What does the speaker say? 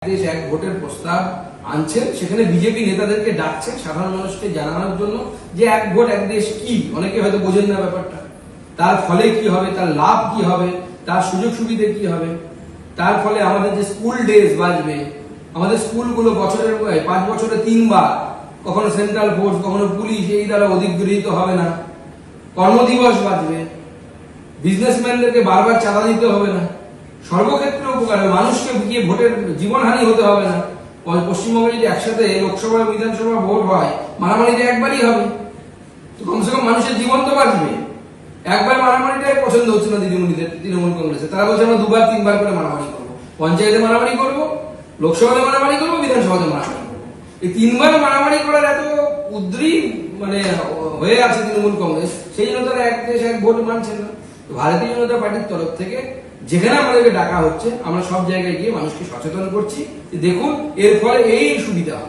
দেশ এক ভোটের প্রস্তাব আনছেন, সেখানে বিজেপি নেতাদেরকে ডাকছেন সাধারণ মানুষকে জানানোর জন্য যে এক ভোট এক দেশ কি। অনেকে হয়তো বোঝেন না ব্যাপারটা, তার ফলে কি হবে, তার লাভ কি হবে, তার সুযোগ সুবিধা কি হবে, তার ফলে আমাদের যে স্কুল ডেজ বাঁচবে, আমাদের স্কুলগুলো বছরের 5 বছরে 3 বার, কখনো সেন্ট্রাল ফোর্স কখনো পুলিশ এই দ্বারা অধিগৃহীত হবে না, কর্মদিবস বাঁচবে, বিজনেসম্যানদেরকে বারবার চাঁদা দিতে হবে না, সর্বক্ষেত্রে উপকার হবে, মানুষকে গিয়ে ভোটের জীবনহানি হতে হবে না। পশ্চিমবঙ্গে যদি একসাথে লোকসভা বিধানসভা ভোট হয়, মারামারিটা একবারই হবে, তো কমসে কম মানুষের জীবন তো বাঁচবে। একবার মারামারিটাই পছন্দ হচ্ছে না দিদিমণিদের, তৃণমূল কংগ্রেসে। তারা বলছে আমরা 2বার 3বার করে মারামারি করবো, পঞ্চায়েতে মারামারি করবো, লোকসভাতে মারামারি করবো, বিধানসভাতে মারামারি করবো। এই 3বার মারামারি করার এত উদ্গ্রীব হয়ে আছে তৃণমূল কংগ্রেস, সেই জন্য তারা এক দেশ এক ভোট মানছে না। ভারতীয় জনতা পার্টির তরফ থেকে যেখানে আমাদেরকে ডাকা হচ্ছে, আমরা সব জায়গায় গিয়ে মানুষকে সচেতন করছি যে দেখুন এর ফলে এই সুবিধা।